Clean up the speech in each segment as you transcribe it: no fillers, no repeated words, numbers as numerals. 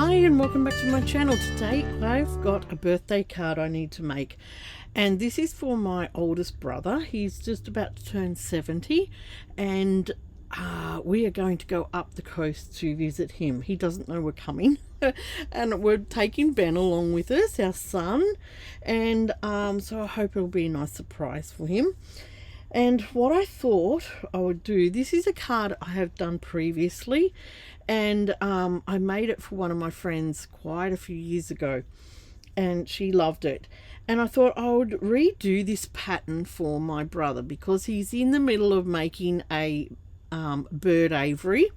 Hi and welcome back to my channel. Today I've got a birthday card I need to make, and this is for my oldest brother. He's just about to turn 70 and we are going to go up the coast to visit him. He doesn't know we're coming and we're taking Ben along with us, our son, and so I hope it'll be a nice surprise for him. And what I thought I would do, this is a card I have done previously, and I made it for one of my friends quite a few years ago, and she loved it. And I thought I would redo this pattern for my brother because he's in the middle of making a bird aviary,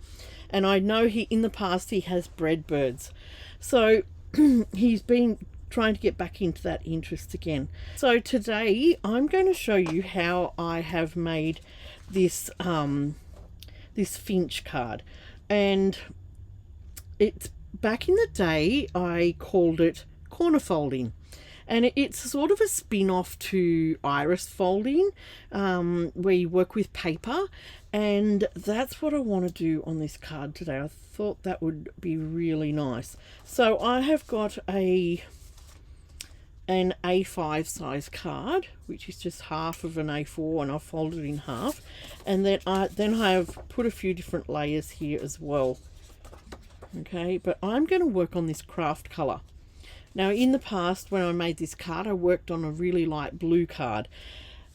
and I know in the past he has bred birds, so he's been trying to get back into that interest again. So today I'm going to show you how I have made this this Finch card, and it's back in the day I called it corner folding, and it's sort of a spin-off to iris folding, where you work with paper, and that's what I want to do on this card today. I thought that would be really nice. So I have got an A5 size card, which is just half of an A4, and I've folded it in half, and then I have put a few different layers here as well. Okay, but I'm going to work on this craft color. Now in the past when I made this card I worked on a really light blue card,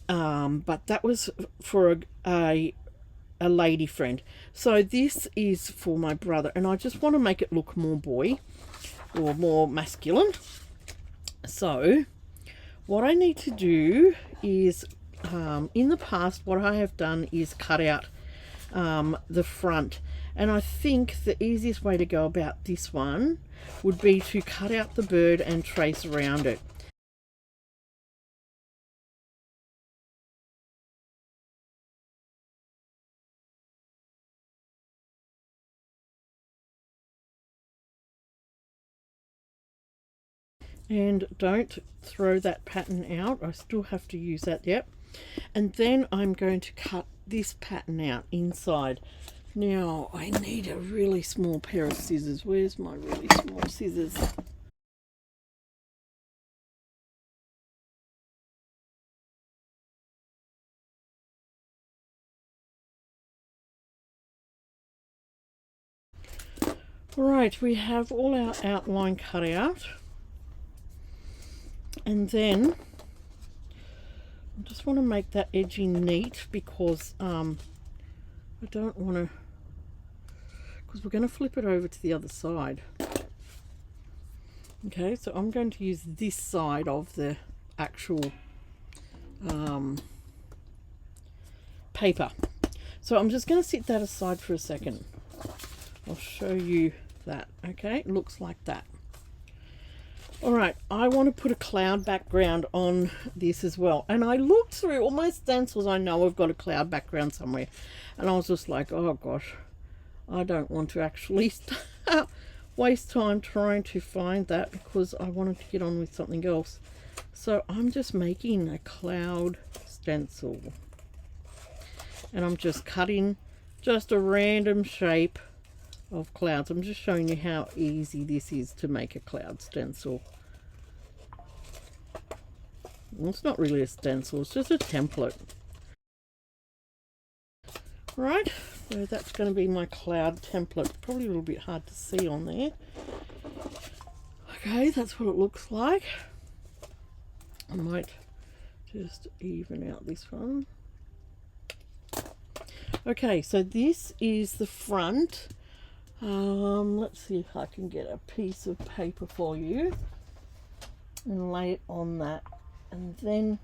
but that was for a lady friend. So this is for my brother, and I just want to make it look more boy or more masculine. So what I need to do is, in the past what I have done is cut out the front, and I think the easiest way to go about this one would be to cut out the bird and trace around it. And don't throw that pattern out, I still have to use that, yep. And then I'm going to cut this pattern out inside. Now I need a really small pair of scissors. Where's my really small scissors? Right, we have all our outline cut out, and then I just want to make that edging neat because I don't want to, because we're going to flip it over to the other side. Okay, so I'm going to use this side of the actual paper. So I'm just going to set that aside for a second. I'll show you that. Okay, it looks like that. Alright, I want to put a cloud background on this as well. And I looked through all my stencils. I know I've got a cloud background somewhere. And I was just like, oh gosh, I don't want to actually waste time trying to find that, because I wanted to get on with something else. So I'm just making a cloud stencil. And I'm just cutting just a random shape of clouds. I'm just showing you how easy this is to make a cloud stencil. Well, it's not really a stencil, it's just a template. Right, so that's going to be my cloud template. Probably a little bit hard to see on there. Okay, that's what it looks like. I might just even out this one. Okay, so this is the front. Let's see if I can get a piece of paper for you and lay it on that, and then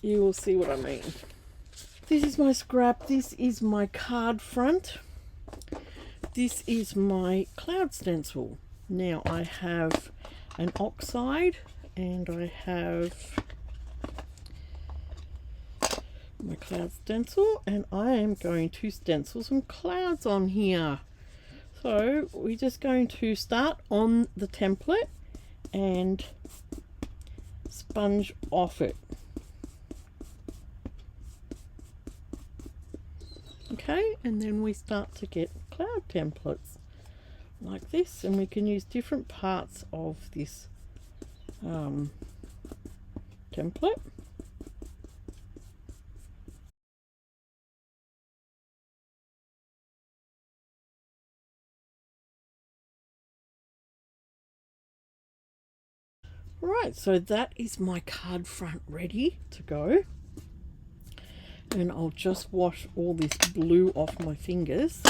you will see what I mean. This is my scrap. This is my card front. This is my cloud stencil. Now I have an oxide, and I have my cloud stencil, and I am going to stencil some clouds on here. So we're just going to start on the template and sponge off it. Okay, and then we start to get cloud templates. like this, and we can use different parts of this template. Right, so that is my card front ready to go. And I'll just wash all this blue off my fingers.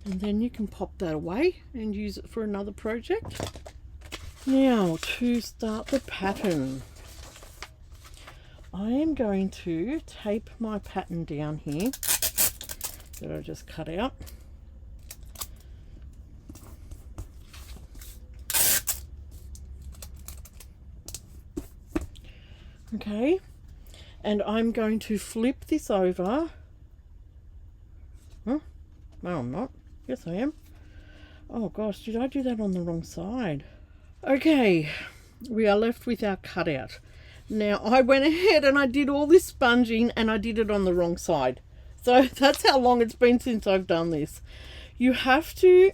And then you can pop that away and use it for another project. Now, to start the pattern, I am going to tape my pattern down here that I just cut out. Okay, and I'm going to flip this over. Huh? No, I'm not. Yes, I am. Oh gosh, did I do that on the wrong side? Okay, we are left with our cutout. Now, I went ahead and I did all this sponging and I did it on the wrong side. So that's how long it's been since I've done this. You have to...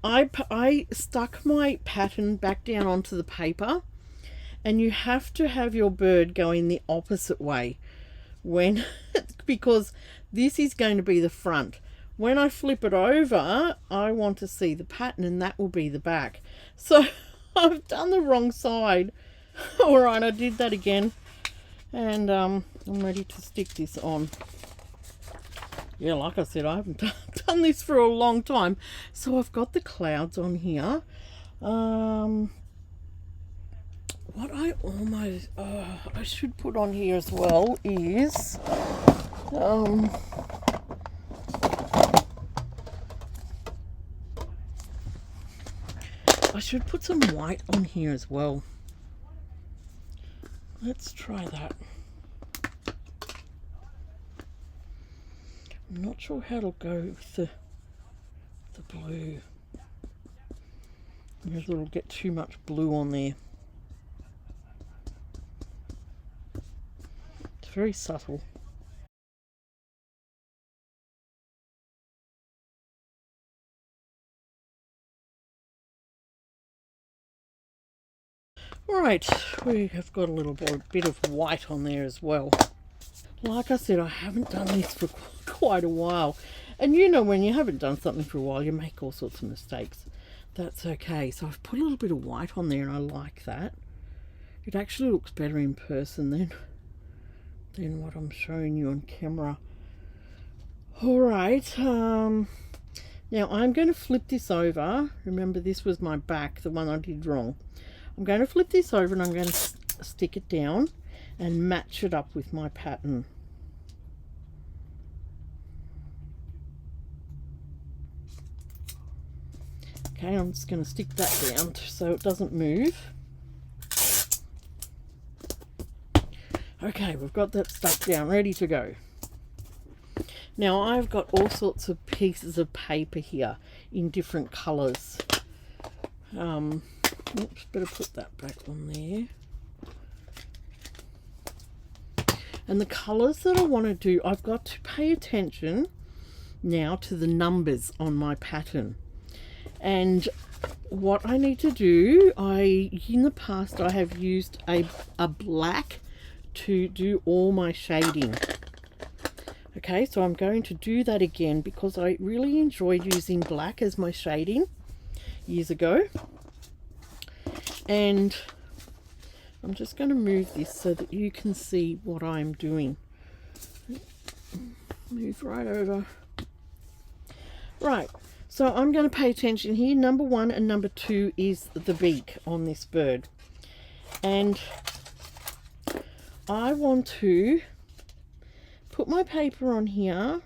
I stuck my pattern back down onto the paper, and you have to have your bird going the opposite way when because this is going to be the front. When I flip it over, I want to see the pattern, and that will be the back. So I've done the wrong side. All right, I did that again, and I'm ready to stick this on. Yeah, like I said, I haven't done this for a long time. So I've got the clouds on here. What I almost I should put on here as well is I should put some white on here as well. Let's try that. I'm not sure how it'll go with the blue. Maybe it'll get too much blue on there. It's very subtle. Right, we have got a little bit of white on there as well. Like I said, I haven't done this for quite a while. And you know, when you haven't done something for a while, you make all sorts of mistakes. That's okay. So I've put a little bit of white on there, and I like that. It actually looks better in person than what I'm showing you on camera. Alright, now I'm going to flip this over. Remember, this was my back, the one I did wrong. I'm going to flip this over, and I'm going to stick it down and match it up with my pattern. Okay, I'm just going to stick that down so it doesn't move. Okay, we've got that stuck down, ready to go. Now I've got all sorts of pieces of paper here in different colours. Oops, better put that back on there. And the colours that I want to do, I've got to pay attention now to the numbers on my pattern. And what I need to do, in the past I have used a black to do all my shading. Okay, so I'm going to do that again because I really enjoyed using black as my shading years ago. And I'm just going to move this so that you can see what I'm doing. Move right over. Right, so I'm going to pay attention here. Number 1 and number 2 is the beak on this bird. And I want to put my paper on here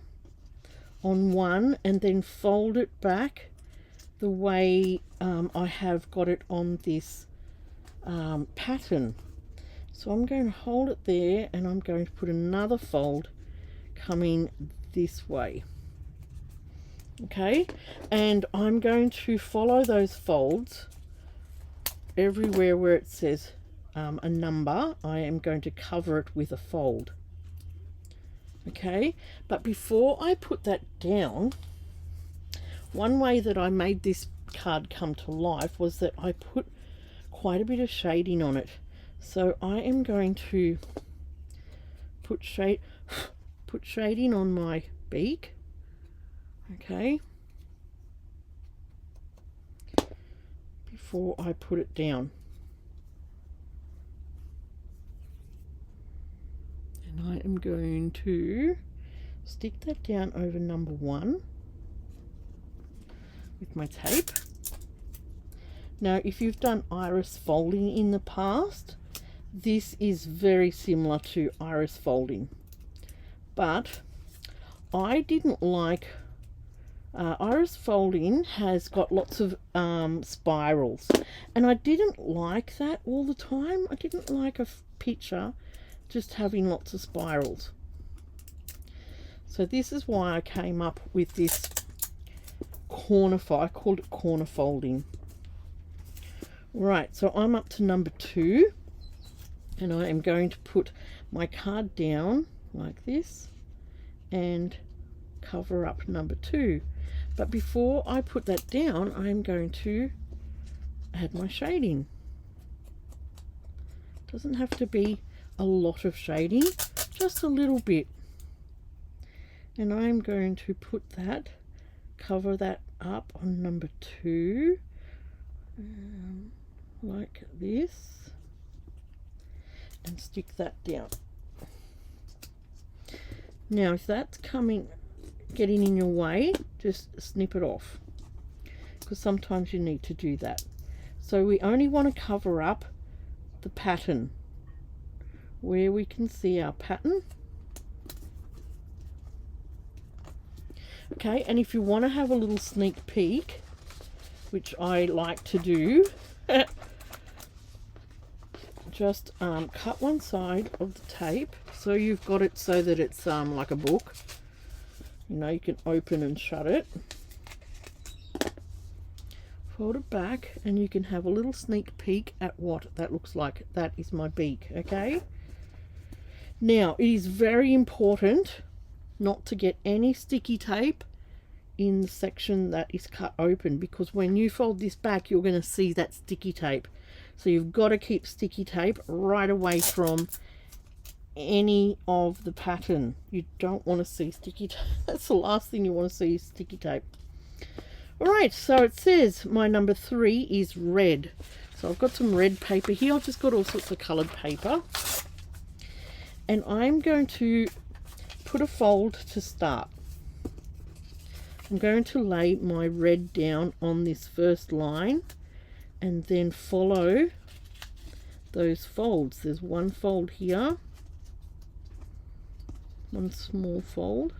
on 1 and then fold it back the way I have got it on this pattern. So I'm going to hold it there, and I'm going to put another fold coming this way. Okay, and I'm going to follow those folds everywhere where it says a number. I am going to cover it with a fold. Okay, but before I put that down, one way that I made this card come to life was that I put quite a bit of shading on it. So I am going to put shading on my beak, okay, before I put it down. And I am going to stick that down over number 1 with my tape. Now, if you've done iris folding in the past, this is very similar to iris folding, but I didn't like iris folding has got lots of spirals, and I didn't like that all the time. I didn't like a picture just having lots of spirals. So this is why I came up with this corner fold. I called it corner folding. Right, so I'm up to number 2, and I am going to put my card down like this and cover up number 2. But before I put that down, I'm going to add my shading. Doesn't have to be a lot of shading, just a little bit. And I'm going to put that, cover that up on number 2, like this, and stick that down. Now if that's getting in your way, just snip it off, because sometimes you need to do that. So we only want to cover up the pattern where we can see our pattern. Okay, and if you want to have a little sneak peek, which I like to do, just cut one side of the tape so you've got it so that it's like a book. You know, you can open and shut it. Fold it back and you can have a little sneak peek at what that looks like. That is my beak, okay? Now, it is very important not to get any sticky tape in the section that is cut open, because when you fold this back, you're going to see that sticky tape. So you've got to keep sticky tape right away from any of the pattern. You don't want to see sticky tape. That's the last thing you want to see, is sticky tape. Alright, so it says my number 3 is red. So I've got some red paper here. I've just got all sorts of coloured paper. And I'm going to put a fold to start. I'm going to lay my red down on this first line and then follow those folds. There's one fold here, one small fold,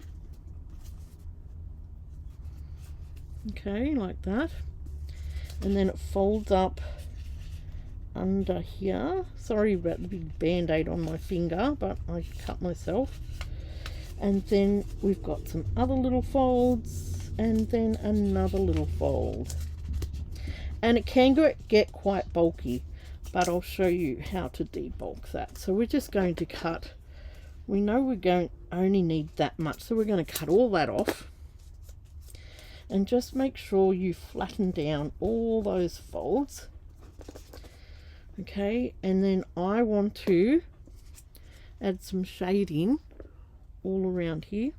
okay, like that, and then it folds up under here. Sorry about the big band-aid on my finger, but I cut myself. And then we've got some other little folds, and then another little fold, and it can get quite bulky, but I'll show you how to debulk that. So we're just going to cut, we know we're going only need that much, so we're going to cut all that off, and just make sure you flatten down all those folds, okay? And then I want to add some shading all around here.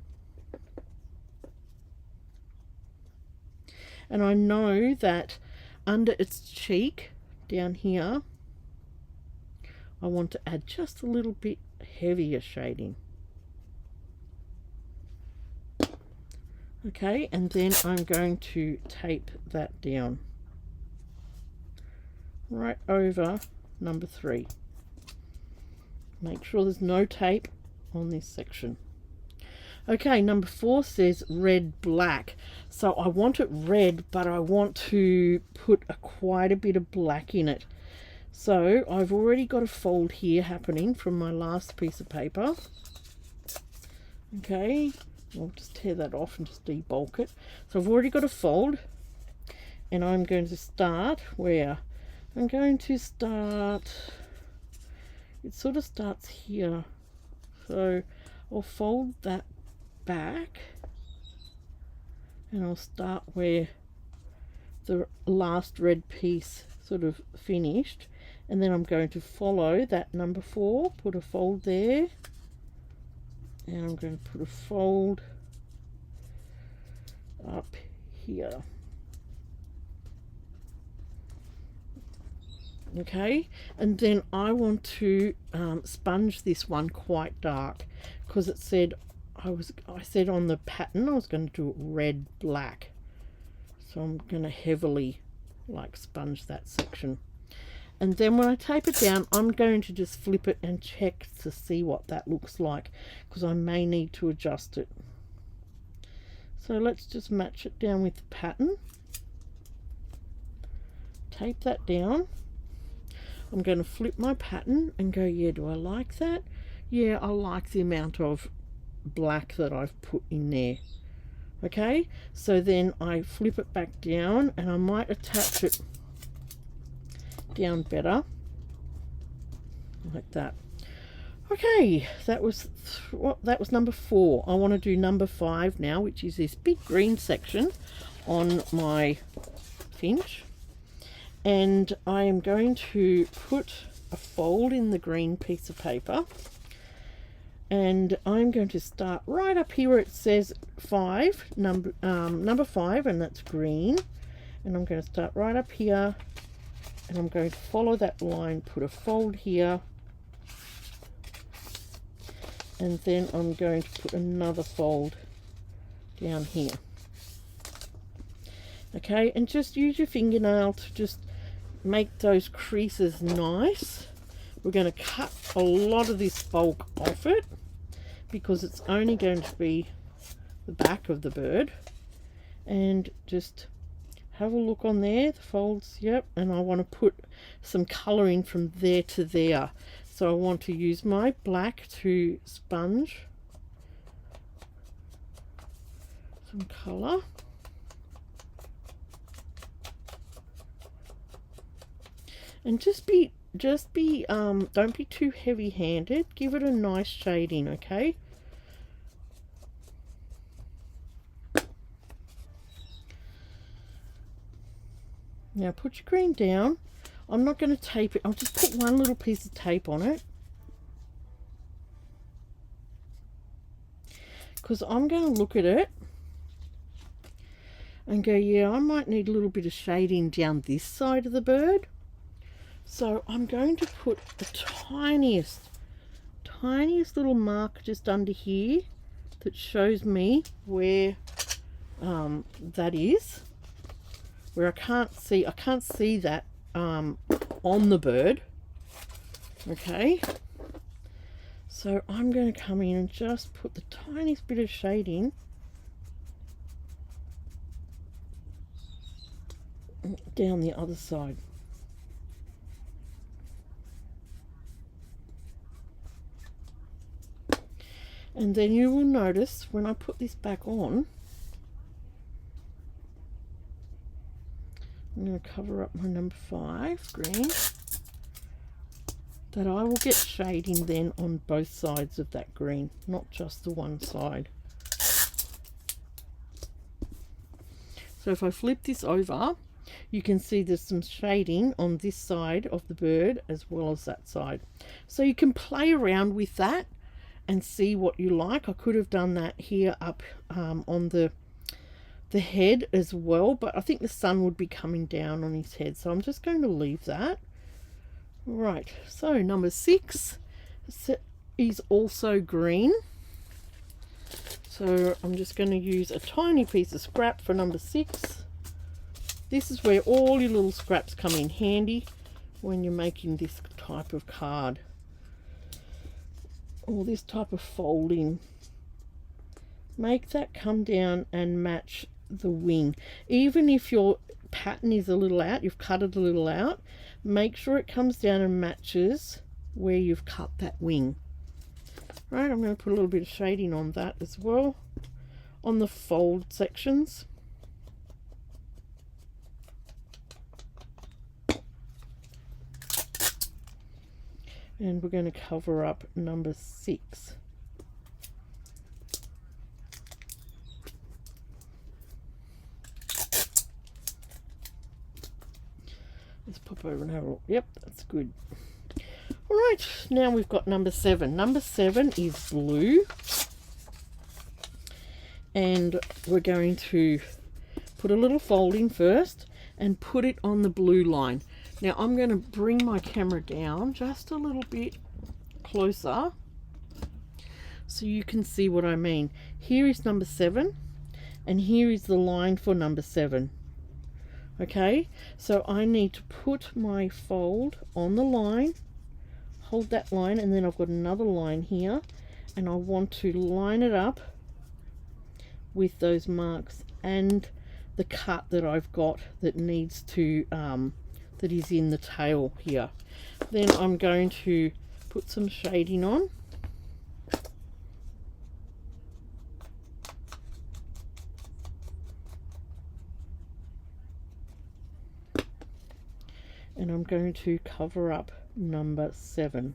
And I know that under its cheek down here, I want to add just a little bit heavier shading. Okay, and then I'm going to tape that down right over number 3. Make sure there's no tape on this section. Okay, number 4 says red black. So I want it red, but I want to put quite a bit of black in it. So I've already got a fold here happening from my last piece of paper. Okay, I'll just tear that off and just debulk it. So I've already got a fold, and I'm going to start where? I'm going to start, it sort of starts here. So I'll fold that back and I'll start where the last red piece sort of finished, and then I'm going to follow that number 4, put a fold there, and I'm going to put a fold up here. Okay, and then I want to sponge this one quite dark, because it said I said on the pattern I was going to do it red black, so I'm going to heavily like sponge that section. And then when I tape it down, I'm going to just flip it and check to see what that looks like, because I may need to adjust it. So let's just match it down with the pattern. Tape that down. I'm going to flip my pattern and go, yeah, do I like that? Yeah, I like the amount of black that I've put in there. Okay, so then I flip it back down, and I might attach it down better, like that. Okay, that was number 4. I want to do number 5 now, which is this big green section on my Finch. And I am going to put a fold in the green piece of paper, and I'm going to start right up here where it says 5, number 5, and that's green. And I'm going to start right up here, and I'm going to follow that line, put a fold here, and then I'm going to put another fold down here. Okay, and just use your fingernail to just make those creases nice. We're going to cut a lot of this bulk off it, because it's only going to be the back of the bird. And just have a look on there, the folds, yep. And I want to put some colour in from there to there. So I want to use my black to sponge some colour. And don't be too heavy-handed. Give it a nice shading, okay? Now put your green down. I'm not going to tape it. I'll just put one little piece of tape on it, because I'm going to look at it and go, yeah, I might need a little bit of shading down this side of the bird. So I'm going to put the tiniest little mark just under here that shows me where that is, where I can't see that on the bird. Okay, so I'm going to come in and just put the tiniest bit of shading down the other side. And then you will notice when I put this back on, I'm going to cover up my number 5 green, that I will get shading then on both sides of that green, not just the one side. So if I flip this over, you can see there's some shading on this side of the bird as well as that side. So you can play around with that and see what you like. I could have done that here up on the head as well, but I think the sun would be coming down on his head, so I'm just going to leave that. Right, so number 6 is also green, so I'm just going to use a tiny piece of scrap for number 6. This is where all your little scraps come in handy when you're making this type of card or this type of folding. Make that come down and match the wing. Even if your pattern is a little out, you've cut it a little out, make sure it comes down and matches where you've cut that wing. Right, I'm going to put a little bit of shading on that as well, on the fold sections. And we're going to cover up number 6. Just pop over and have a look. Yep, that's good. All right, now we've got number 7. Number 7 is blue. And we're going to put a little fold in first and put it on the blue line. Now I'm going to bring my camera down just a little bit closer so you can see what I mean. Here is number 7 and here is the line for number 7. Okay, so I need to put my fold on the line, hold that line, and then I've got another line here, and I want to line it up with those marks and the cut that I've got that needs to that is in the tail here. Then I'm going to put some shading on. And I'm going to cover up number 7.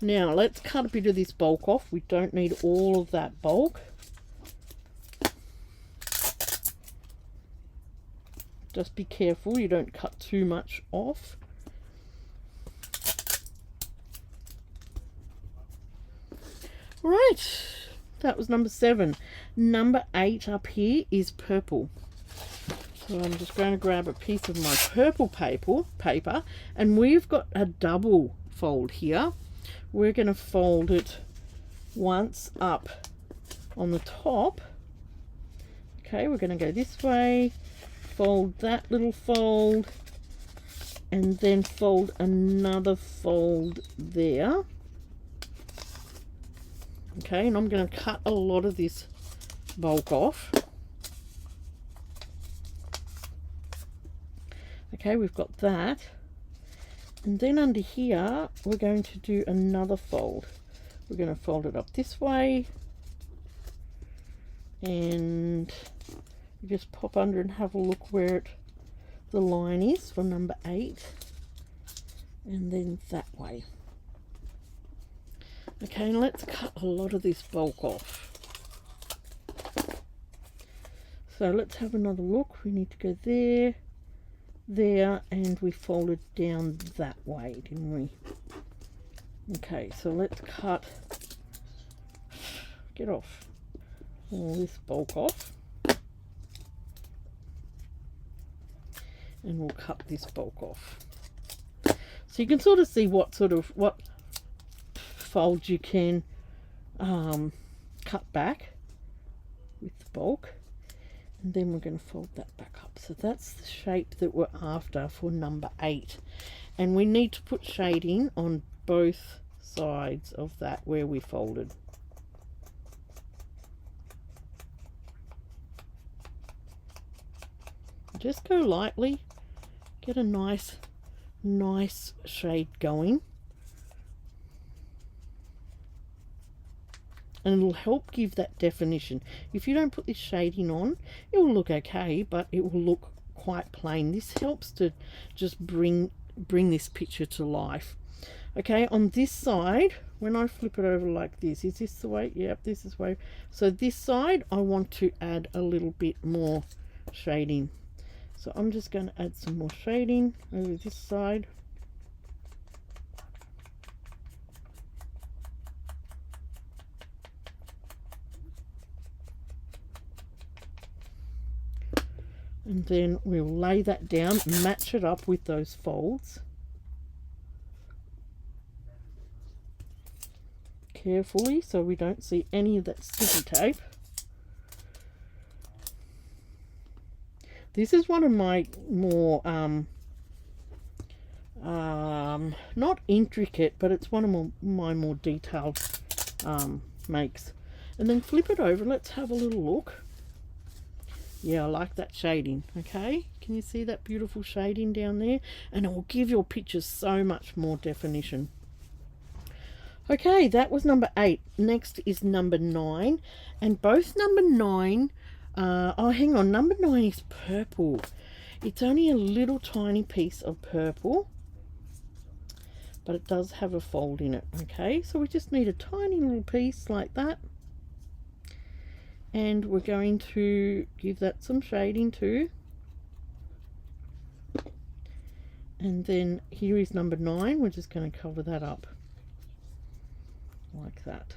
Now let's cut a bit of this bulk off. We don't need all of that bulk. Just be careful you don't cut too much off. Right, that was number 7. Number 8 up here is purple. So I'm just going to grab a piece of my purple paper, and we've got a double fold here. We're going to fold it once up on the top. Okay, we're going to go this way, fold that little fold, and then fold another fold there. Okay, and I'm going to cut a lot of this bulk off. Okay, we've got that. And then under here, we're going to do another fold. We're going to fold it up this way. And you just pop under and have a look where the line is for number 8. And then that way. Okay, and let's cut a lot of this bulk off. So let's have another look. We need to go there, there, and we folded down that way, didn't we? Okay, so let's get off all this bulk off. And we'll cut this bulk off. So you can sort of see what fold you can cut back with the bulk, and then we're going to fold that back up. So that's the shape that we're after for number 8, and we need to put shading on both sides of that where we folded. Just go lightly, get a nice shade going. And it'll help give that definition. If you don't put this shading on, it will look okay, but it will look quite plain. This helps to just bring this picture to life. Okay, on this side, when I flip it over like this, is this the way? Yep, this is the way. So this side, I want to add a little bit more shading. So I'm just going to add some more shading over this side. And then we'll lay that down, match it up with those folds. Carefully so we don't see any of that sticky tape. This is one of my more, not intricate, but it's one of my more detailed makes. And then flip it over, let's have a little look. Yeah, I like that shading. Okay, can you see that beautiful shading down there? And it will give your pictures so much more definition. Okay, that was number 8. Next is number 9, and both number 9 oh, hang on, number 9 is purple. It's only a little tiny piece of purple, but it does have a fold in it. Okay, so we just need a tiny little piece like that. and we're going to give that some shading too. And then here is number 9. We're just going to cover that up like that.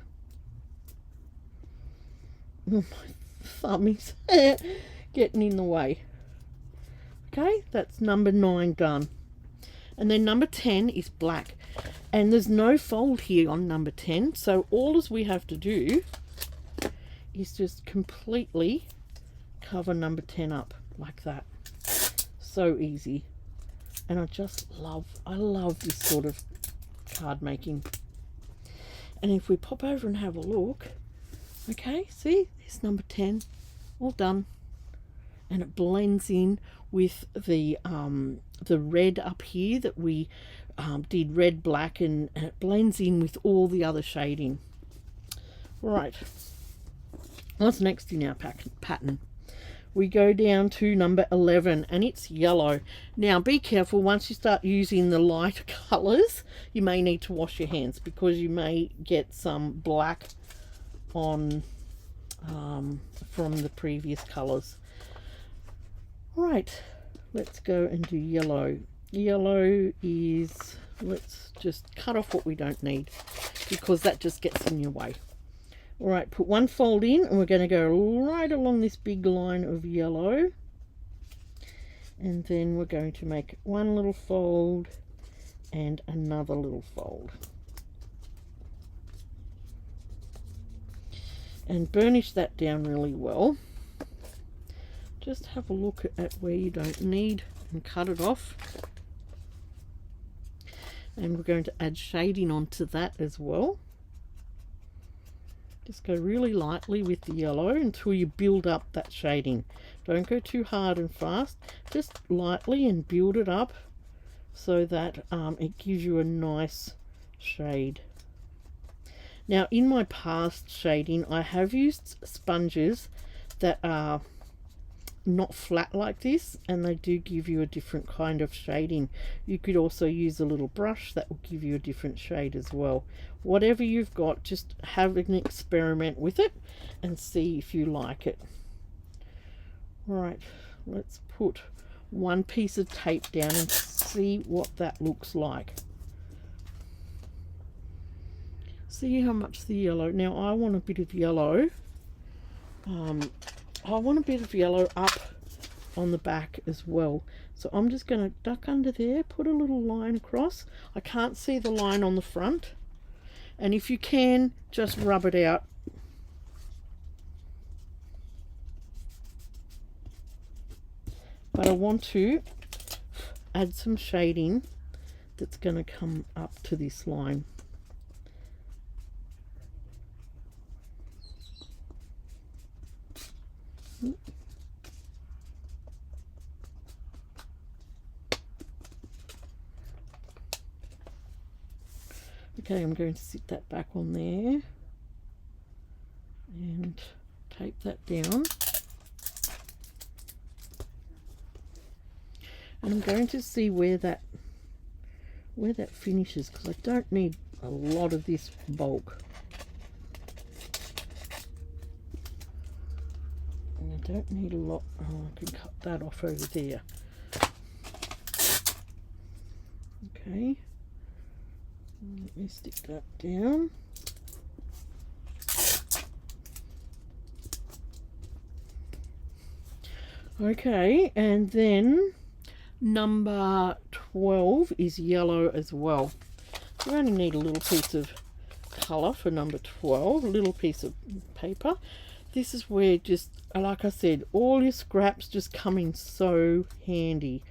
Oh, my thumb is getting in the way. Okay, that's number 9 done. And then number 10 is black. And there's no fold here on number 10. So all as we have to do is just completely cover number 10 up like that. So easy. And I love this sort of card making. And if we pop over and have a look, okay, see, there's number 10, all done. And it blends in with the red up here that we did red, black, and it blends in with all the other shading. Right, what's next in our pattern? We go down to number 11, and it's yellow. Now be careful, once you start using the lighter colors, you may need to wash your hands because you may get some black on from the previous colors. Right, let's go and do yellow. Yellow is, let's just cut off what we don't need because that just gets in your way. All right, put one fold in, and we're going to go right along this big line of yellow, and then we're going to make one little fold and another little fold, and burnish that down really well. Just have a look at where you don't need and cut it off. And we're going to add shading onto that as well. Just go really lightly with the yellow until you build up that shading. Don't go too hard and fast, just lightly, and build it up so that it gives you a nice shade. Now in my past shading, I have used sponges that are not flat like this, and they do give you a different kind of shading. You could also use a little brush that will give you a different shade as well. Whatever you've got, just have an experiment with it and see if you like it. Right, let's put one piece of tape down and see what that looks like. See how much the yellow, now I want a bit of yellow. I want a bit of yellow up on the back as well. So I'm just going to duck under there, put a little line across. I can't see the line on the front. And if you can, just rub it out. But I want to add some shading that's going to come up to this line. Okay, I'm going to sit that back on there and tape that down. And I'm going to see where that finishes, because I don't need a lot of this bulk. And I don't need a lot. Oh, I can cut that off over there. Okay. Let me stick that down. Okay, and then number 12 is yellow as well. You only need a little piece of colour for number 12, a little piece of paper. This is where, just like I said, all your scraps just come in so handy.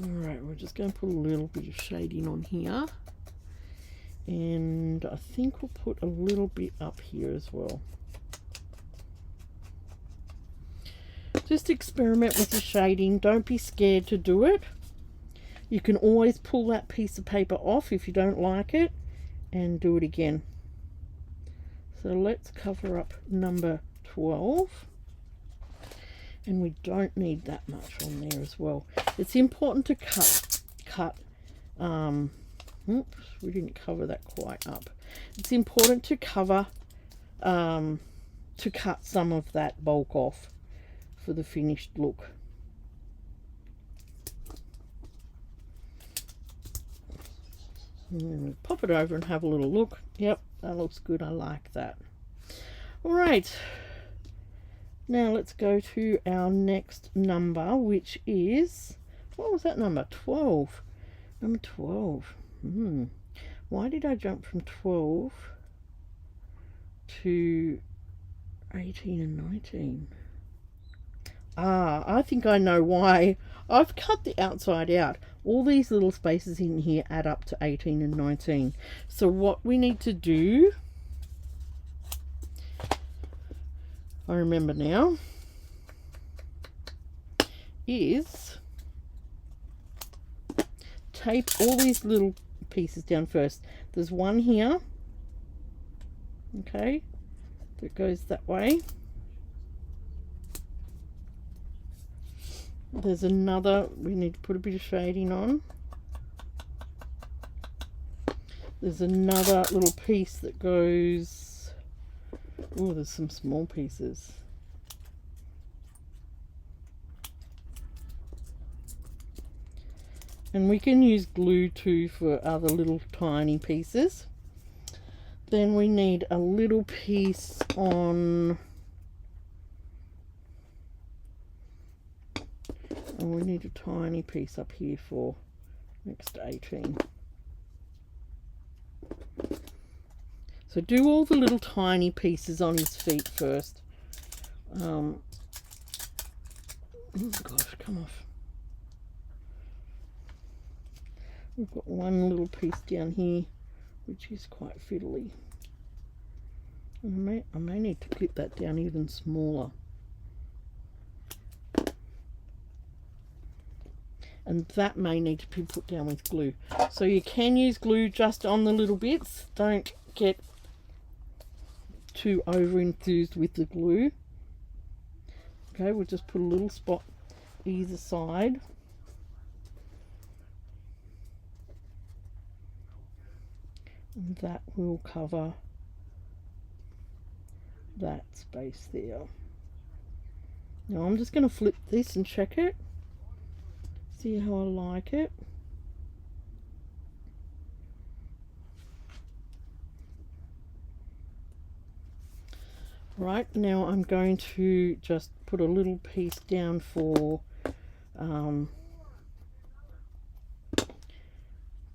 Alright, we're just going to put a little bit of shading on here, and I think we'll put a little bit up here as well. Just experiment with the shading, don't be scared to do it. You can always pull that piece of paper off if you don't like it and do it again. So let's cover up number 12. And we don't need that much on there as well. It's important to cut, oops, we didn't cover that quite up. It's important to cover to cut some of that bulk off for the finished look. Pop it over and have a little look. Yep, that looks good. I like that. All right, now let's go to our next number, which is, what was that number? 12. Number 12. Why did I jump from 12 to 18 and 19? I think I know why. I've cut the outside out. All these little spaces in here add up to 18 and 19. So what we need to do, I remember now, is tape all these little pieces down first. There's one here, okay, that goes that way. There's another, we need to put a bit of shading on. There's another little piece that goes, oh, there's some small pieces. And we can use glue too for other little tiny pieces. Then we need a little piece on, and we need a tiny piece up here for next to 18. So do all the little tiny pieces on his feet first. Oh gosh, come off. We've got one little piece down here which is quite fiddly. I may need to clip that down even smaller. And that may need to be put down with glue. So you can use glue just on the little bits. Don't get too over enthused with the glue. Okay, we'll just put a little spot either side. And that will cover that space there. Now I'm just going to flip this and check it. See how I like it. Right, now I'm going to just put a little piece down for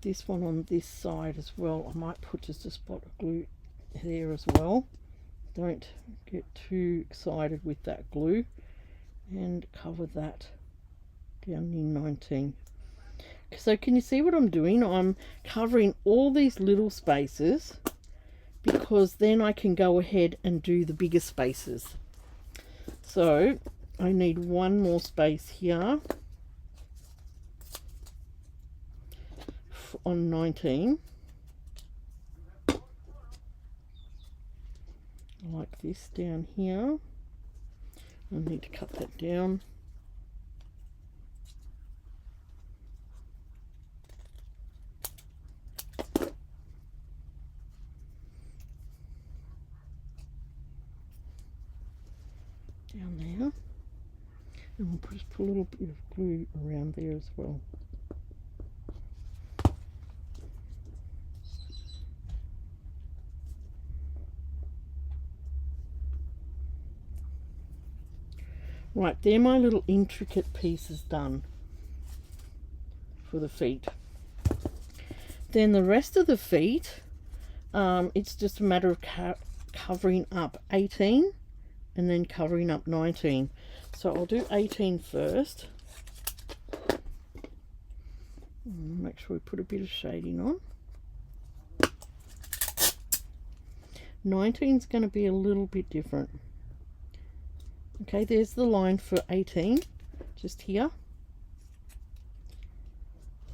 this one on this side as well. I might put just a spot of glue there as well. Don't get too excited with that glue, and cover that down in 19. So can you see what I'm doing? I'm covering all these little spaces because then I can go ahead and do the bigger spaces. So I need one more space here on 19, like this down here. I need to cut that down. Down there, and we'll just put a little bit of glue around there as well. Right, they're my little intricate pieces done for the feet. Then the rest of the feet, it's just a matter of covering up 18 and then covering up 19. So I'll do 18 first. Make sure we put a bit of shading on. 19 is going to be a little bit different. Okay, there's the line for 18, just here.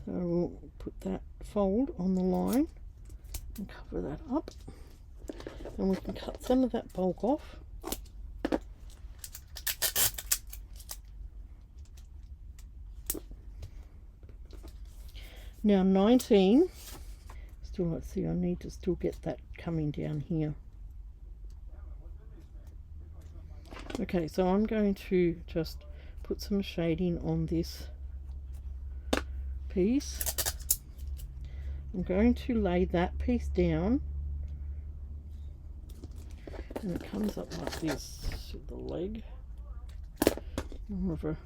So we'll put that fold on the line and cover that up. And we can cut some of that bulk off. Now 19, still, let's see, I need to still get that coming down here. Okay, so I'm going to just put some shading on this piece. I'm going to lay that piece down, and it comes up like this with the leg, more of a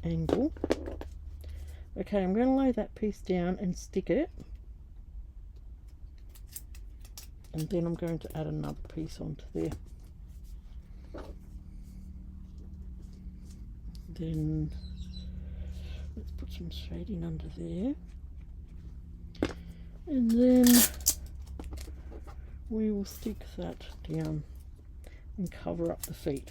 angle. Okay, I'm going to lay that piece down and stick it, and then I'm going to add another piece onto there. Then let's put some shading under there, and then we will stick that down and cover up the feet.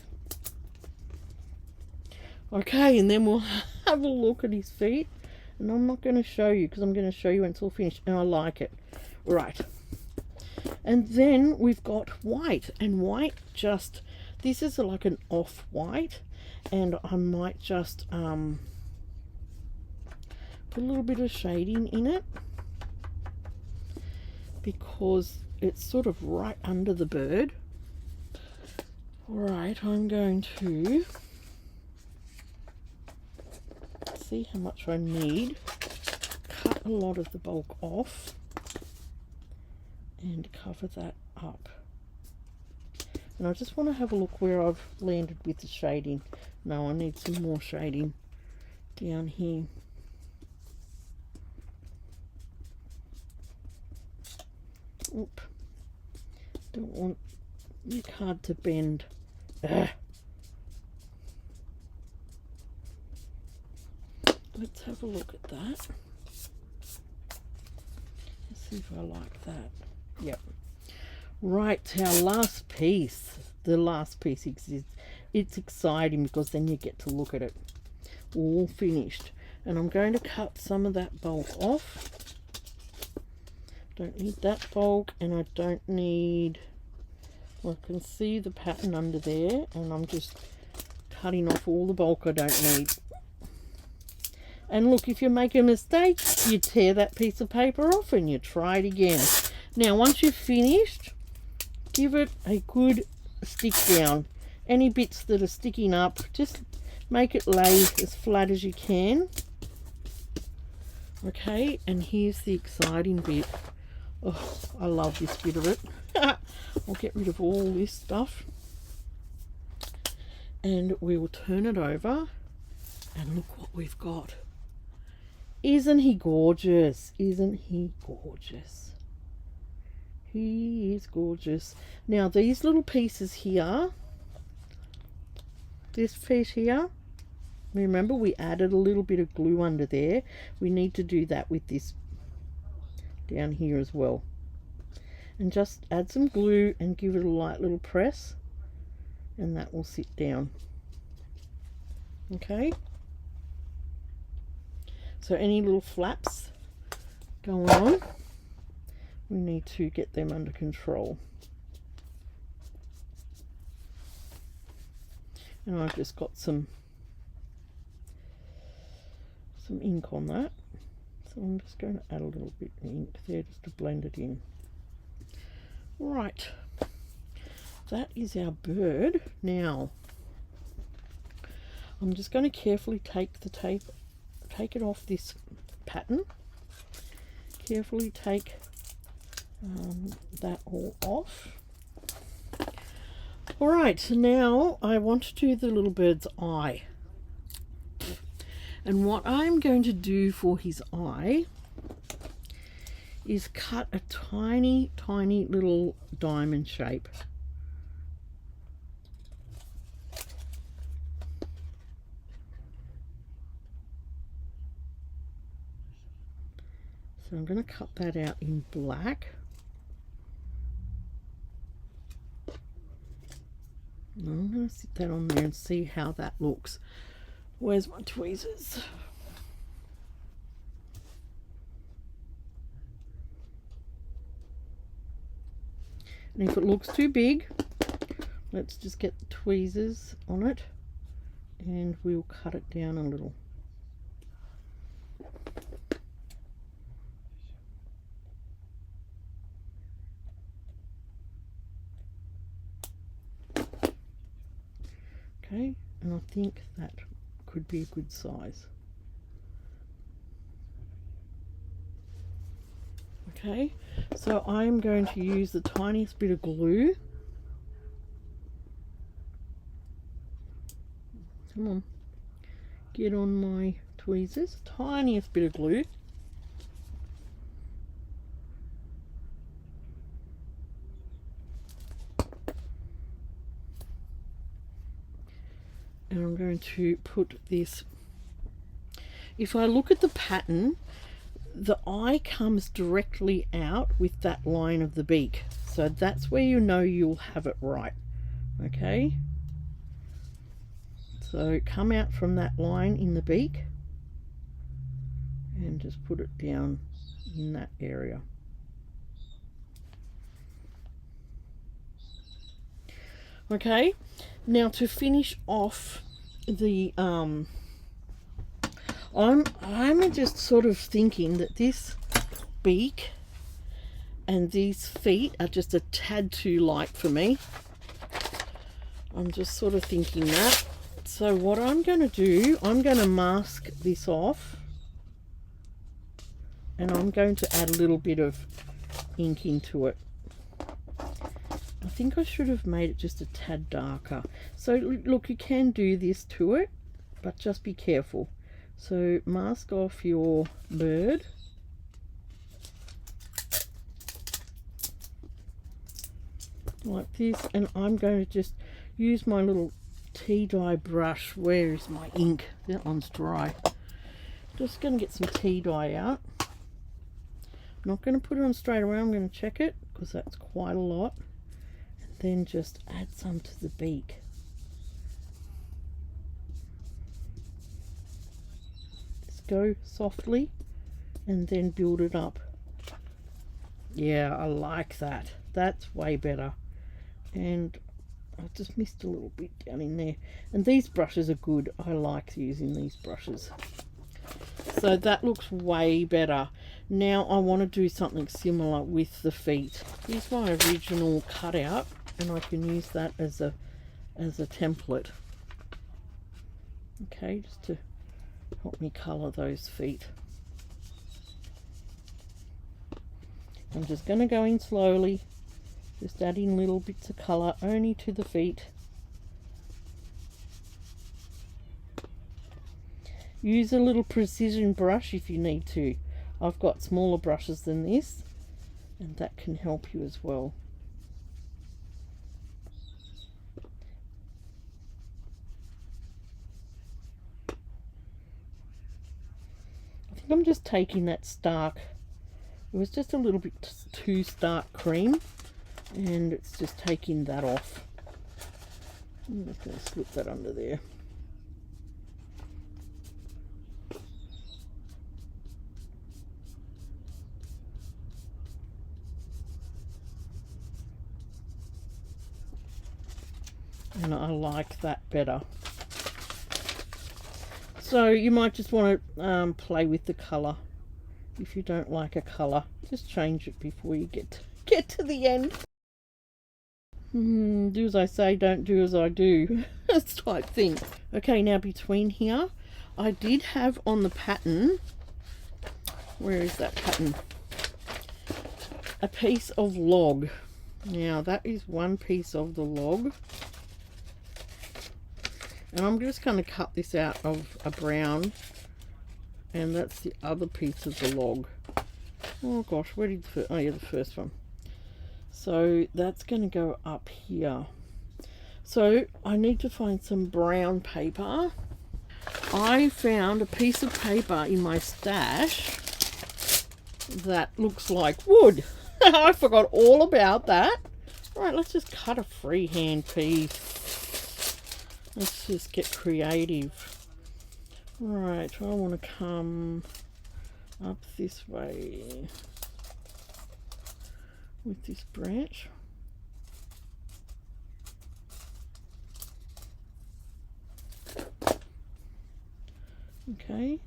Okay, and then we'll have a look at his feet, and I'm not going to show you because I'm going to show you when it's all finished, and I like it. Right, and then we've got white, and white just, this is like an off-white, and I might just put a little bit of shading in it because it's sort of right under the bird. Alright, I'm going to see how much I need, cut a lot of the bulk off and cover that up. And I just want to have a look where I've landed with the shading. No, I need some more shading down here. Oop. Don't want your card to bend. Ugh. Let's have a look at that. Let's see if I like that. Yep. Right, our last piece. The last piece exists. It's exciting because then you get to look at it all finished. And I'm going to cut some of that bulk off. Don't need that bulk, and I don't need, well, I can see the pattern under there, and I'm just cutting off all the bulk I don't need. And look, if you make a mistake, you tear that piece of paper off and you try it again. Now, once you've finished, give it a good stick down. Any bits that are sticking up, just make it lay as flat as you can. Okay, and here's the exciting bit. Oh, I love this bit of it. I'll get rid of all this stuff. And we will turn it over and look what we've got. Isn't he gorgeous? Isn't he gorgeous? He is gorgeous. Now these little pieces here, this piece here, remember we added a little bit of glue under there. We need to do that with this down here as well. And just add some glue and give it a light little press, and that will sit down. Okay. So any little flaps going on, we need to get them under control. And I've just got some ink on that. So I'm just going to add a little bit of ink there just to blend it in. Right, that is our bird. Now, I'm just going to carefully take the tape, take it off this pattern. Carefully take that all off. Alright, so now I want to do the little bird's eye. And what I'm going to do for his eye is cut a tiny, tiny little diamond shape. So I'm going to cut that out in black. And I'm going to sit that on there and see how that looks. Where's my tweezers? And if it looks too big, let's just get the tweezers on it and we'll cut it down a little. Okay, and I think that could be a good size. Okay, so I'm going to use the tiniest bit of glue. Come on, get on my tweezers. Tiniest bit of glue. And I'm going to put this. If I look at the pattern, the eye comes directly out with that line of the beak. So that's where you know you'll have it right. Okay? So come out from that line in the beak and just put it down in that area. Okay, now to finish off the I'm just sort of thinking that this beak and these feet are just a tad too light for me. I'm just sort of thinking that. So what I'm going to do, I'm going to mask this off, and I'm going to add a little bit of ink into it. I think I should have made it just a tad darker. So look, you can do this to it, but just be careful. So mask off your bird. Like this, and I'm going to just use my little tea dye brush. Where is my ink? That one's dry. Just going to get some tea dye out. I'm not going to put it on straight away. I'm going to check it because that's quite a lot. And then just add some to the beak. Just go softly and then build it up. Yeah, I like that. That's way better. And I just missed a little bit down in there. And these brushes are good. I like using these brushes. So that looks way better. Now I want to do something similar with the feet. Here's my original cutout, and I can use that as a template. Okay, just to help me colour those feet. I'm just going to go in slowly, just adding little bits of colour only to the feet. Use a little precision brush if you need to. I've got smaller brushes than this, and that can help you as well. I think I'm just taking that stark. It was just a little bit too stark cream, and it's just taking that off. I'm just going to slip that under there. And I like that better. So you might just want to play with the colour. If you don't like a colour, just change it before you get to the end. Do as I say, don't do as I do. That's type thing. Okay, now between here, I did have on the pattern, where is that pattern? A piece of log. Now that is one piece of the log. And I'm just going to cut this out of a brown, and that's the other piece of the log. Oh gosh, where did the oh yeah, the first one. So that's going to go up here. So I need to find some brown paper. I found a piece of paper in my stash that looks like wood. I forgot all about that. All right, let's just cut a freehand piece. Let's just get creative. Right, I want to come up this way with this branch. Okay,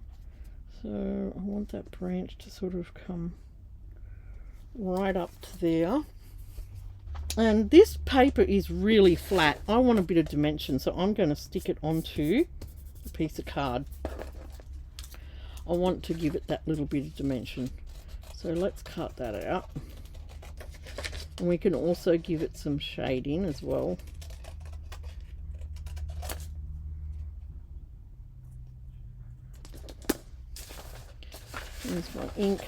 so I want that branch to sort of come right up to there. And this paper is really flat. I want a bit of dimension, so I'm going to stick it onto a piece of card. I want to give it that little bit of dimension. So let's cut that out. And we can also give it some shading as well. Here's my ink.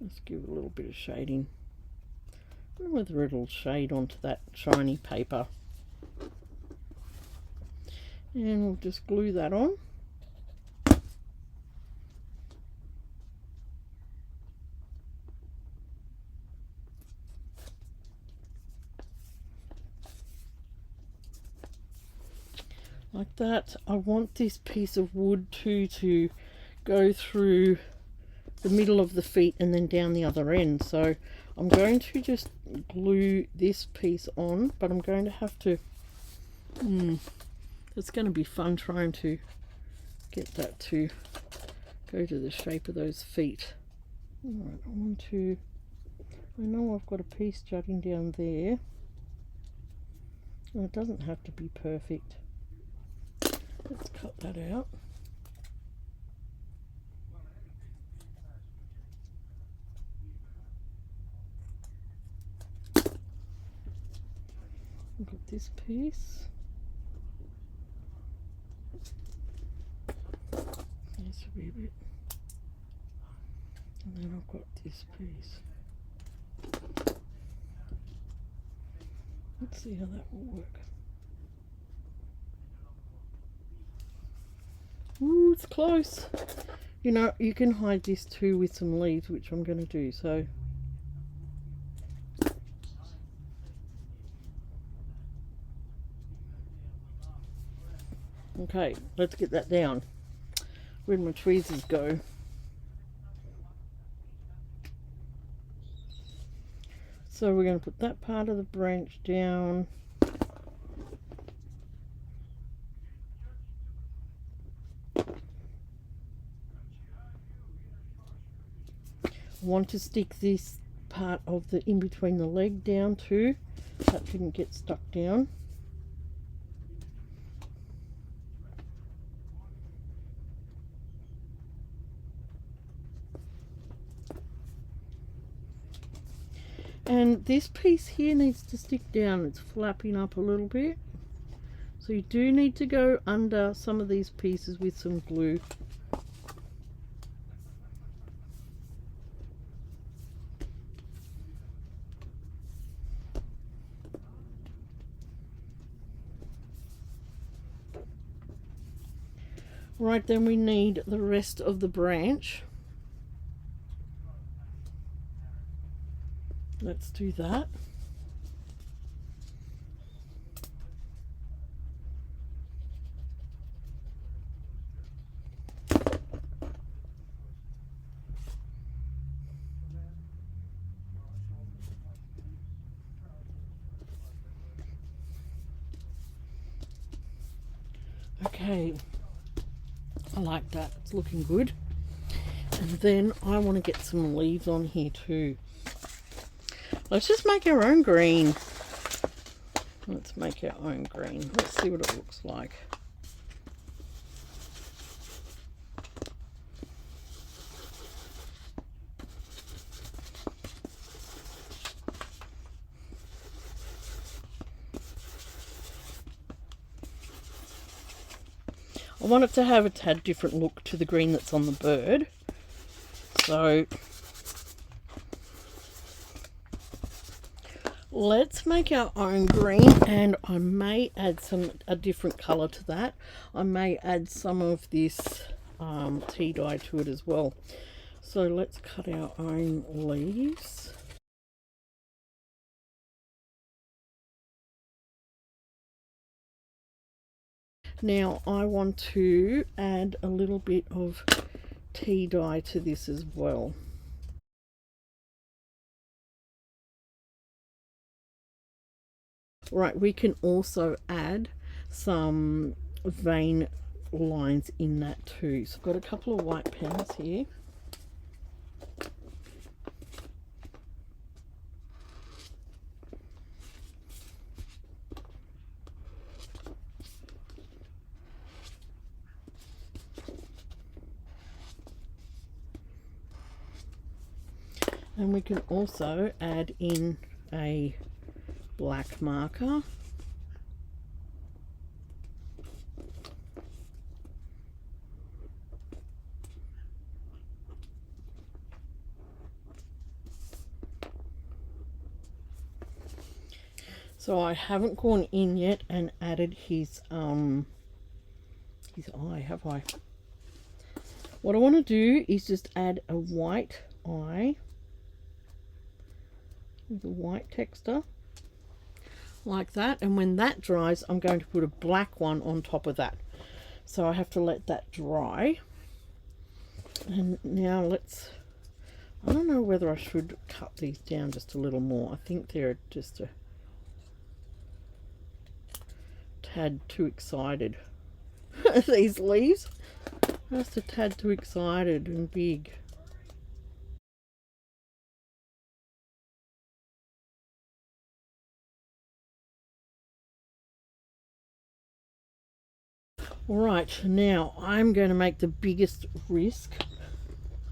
Let's give it a little bit of shading. I wonder whether it'll shade onto that shiny paper. And we'll just glue that on. Like that. I want this piece of wood to go through the middle of the feet and then down the other end. So I'm going to just glue this piece on, but I'm going to have to it's going to be fun trying to get that to go to the shape of those feet. Alright, I know I've got a piece jutting down there. Well, it doesn't have to be perfect. Let's cut that out. I've got this piece. There's a wee bit. And then I've got this piece. Let's see how that will work. Ooh, it's close. You know, you can hide this too with some leaves, which I'm going to do. So okay, let's get that down. Where'd my tweezers go? So we're going to put that part of the branch down. I want to stick this part of the in between the leg down too. That didn't get stuck down. And this piece here needs to stick down. It's flapping up a little bit. So you do need to go under some of these pieces with some glue. Right, then we need the rest of the branch. Let's do that. Okay, I like that. It's looking good. And then I want to get some leaves on here too. Let's just make our own green. Let's make our own green. Let's see what it looks like. I want it to have a tad different look to the green that's on the bird. So let's make our own green, and I may add a different colour to that. I may add some of this tea dye to it as well. So let's cut our own leaves. Now I want to add a little bit of tea dye to this as well. Right, we can also add some vein lines in that too. So I've got a couple of white pens here. And we can also add in a black marker. So I haven't gone in yet and added his eye, have I? What I want to do is just add a white eye with a white texture like that, and when that dries I'm going to put a black one on top of that. So I have to let that dry. And now let's, I don't know whether I should cut these down just a little more. I think they're just a tad too excited. These leaves, just a tad too excited and big. Alright, now I'm going to make the biggest risk.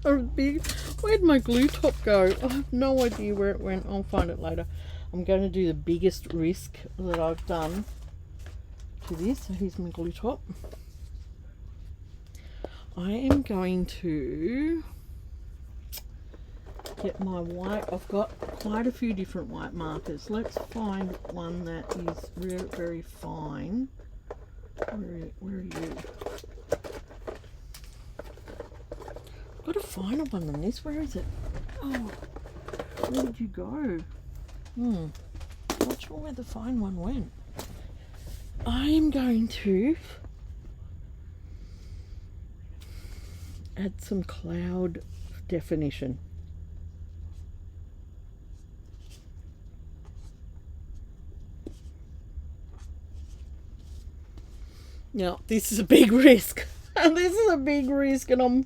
Where'd my glue top go? I have no idea where it went. I'll find it later. I'm going to do the biggest risk that I've done to this. So here's my glue top. I am going to get my white. I've got quite a few different white markers. Let's find one that is very, very fine. Where are you? I've got a finer one than this. Where is it? Oh, where did you go? Not sure where the fine one went. I am going to add some cloud definition. Now, this is a big risk. This is a big risk, and I'm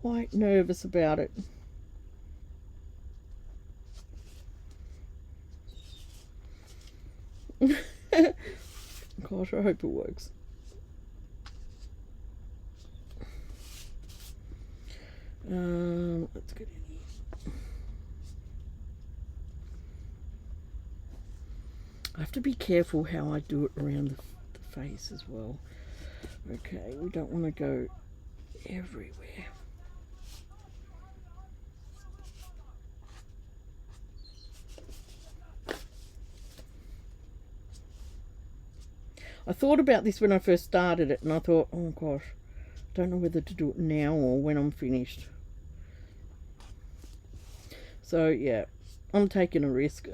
quite nervous about it. Gosh, I hope it works. Let's get in here. I have to be careful how I do it around the face as well. Okay, we don't want to go everywhere. I thought about this when I first started it, and I thought, oh gosh, don't know whether to do it now or when I'm finished. So yeah, I'm taking a risk.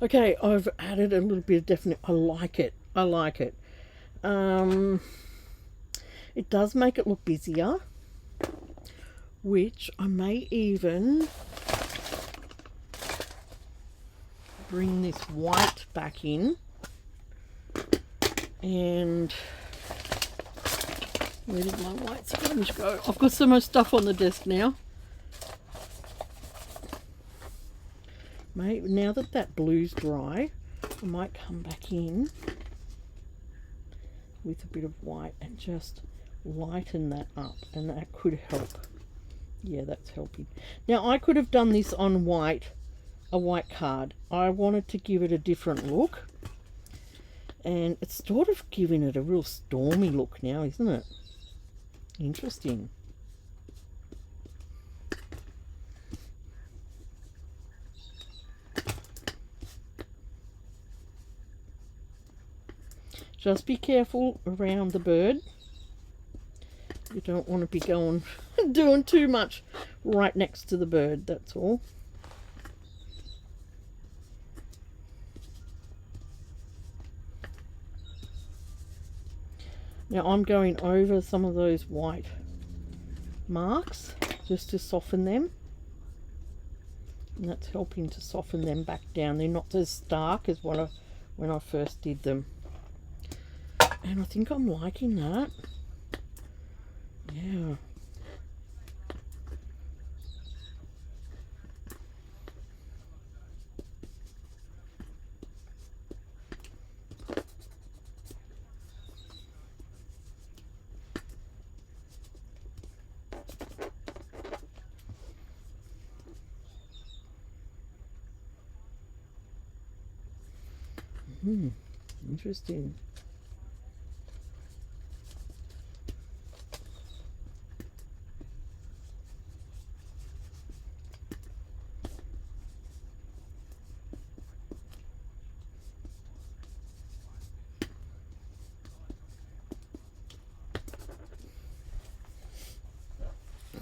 Okay, I've added a little bit of definite. I like it. I like it. It does make it look busier, which I may even bring this white back in. And where did my white sponge go? I've got so much stuff on the desk now. Now that that blue's dry, I might come back in with a bit of white and just lighten that up, and that could help. Yeah, that's helping. Now I could have done this on a white card. I wanted to give it a different look, and it's sort of giving it a real stormy look now, isn't it? Interesting. Just be careful around the bird. You don't want to be doing too much right next to the bird, that's all. Now I'm going over some of those white marks just to soften them. And that's helping to soften them back down. They're not as stark as when I first did them. And I think I'm liking that. Yeah. Interesting.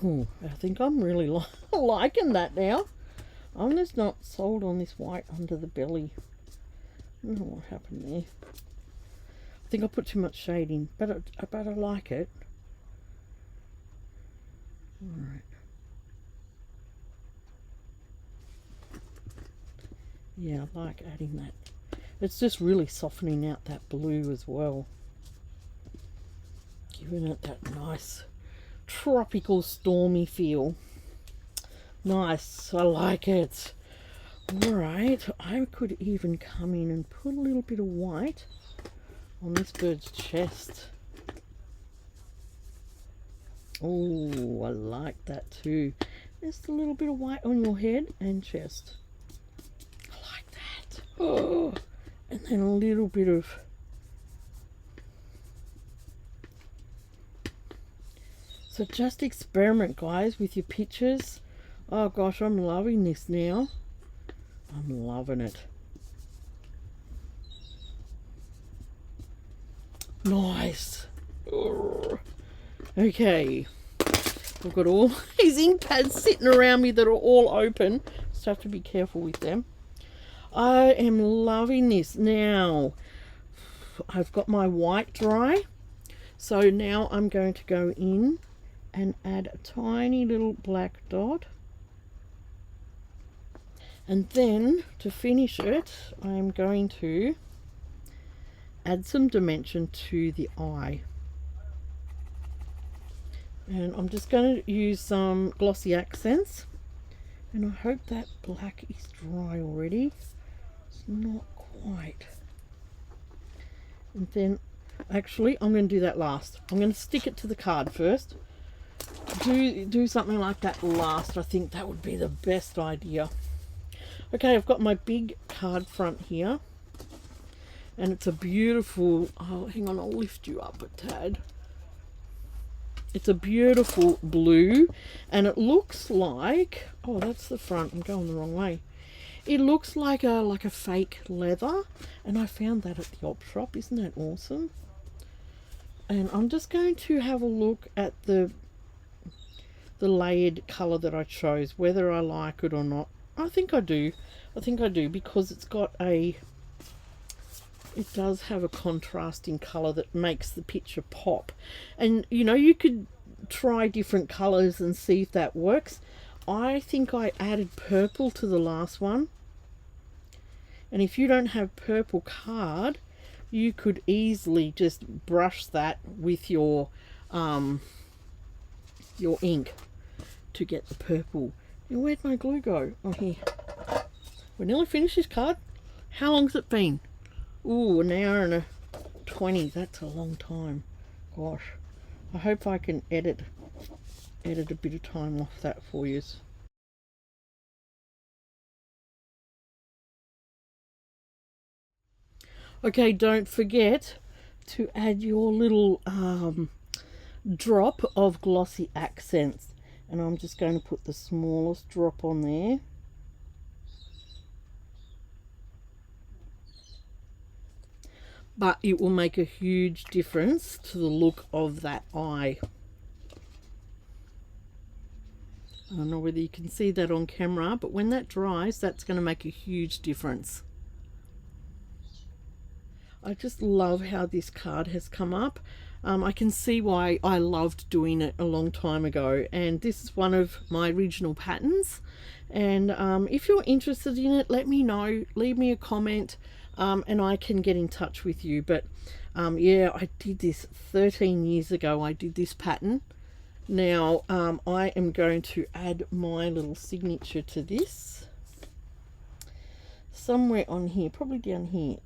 Oh, I think I'm really liking that now. I'm just not sold on this white under the belly. I don't know what happened there. I think I put too much shading, but I like it. Alright. Yeah, I like adding that. It's just really softening out that blue as well. Giving it that nice tropical stormy feel. Nice, I like it. Alright, I could even come in and put a little bit of white on this bird's chest. Oh, I like that too. Just a little bit of white on your head and chest. I like that. Oh, and then a little bit of so just experiment, guys, with your pictures. Oh gosh, I'm loving this now. I'm loving it. Nice. Okay. I've got all these ink pads sitting around me that are all open. Just have to be careful with them. I am loving this. Now, I've got my white dry. So now I'm going to go in and add a tiny little black dot. And then to finish it, I'm going to add some dimension to the eye. And I'm just going to use some glossy accents. And I hope that black is dry already. It's not quite. And then, actually, I'm going to do that last. I'm going to stick it to the card first. Do something like that last. I think that would be the best idea. Okay, I've got my big card front here. And it's a beautiful, oh, hang on, I'll lift you up a tad. It's a beautiful blue, and it looks like, oh, that's the front. I'm going the wrong way. It looks like a fake leather, and I found that at the Opshop. Isn't that awesome? And I'm just going to have a look at the layered color that I chose, whether I like it or not. I think I do. I think I do, because it's got it does have a contrasting color that makes the picture pop. And you know, you could try different colors and see if that works. I think I added purple to the last one, and if you don't have purple card, you could easily just brush that with your ink to get the purple. Now, where'd my glue go? Oh, here. We're nearly finished this card. How long's it been? Ooh, an hour and 20. That's a long time. Gosh. I hope I can edit a bit of time off that for you. Okay, don't forget to add your little drop of glossy accents. And I'm just going to put the smallest drop on there. But it will make a huge difference to the look of that eye. I don't know whether you can see that on camera, but when that dries, that's going to make a huge difference. I just love how this card has come up. I can see why I loved doing it a long time ago, and this is one of my original patterns. And if you're interested in it, let me know, leave me a comment, and I can get in touch with you. But yeah, I did this 13 years ago. I did this pattern. Now I am going to add my little signature to this somewhere on here, probably down here.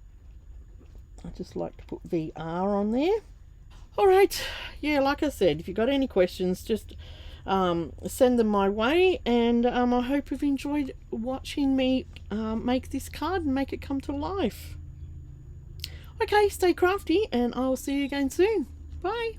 I just like to put VR on there. All right, yeah, like I said, if you've got any questions, just send them my way, and I hope you've enjoyed watching me make this card and make it come to life. Okay, stay crafty, and I'll see you again soon. Bye.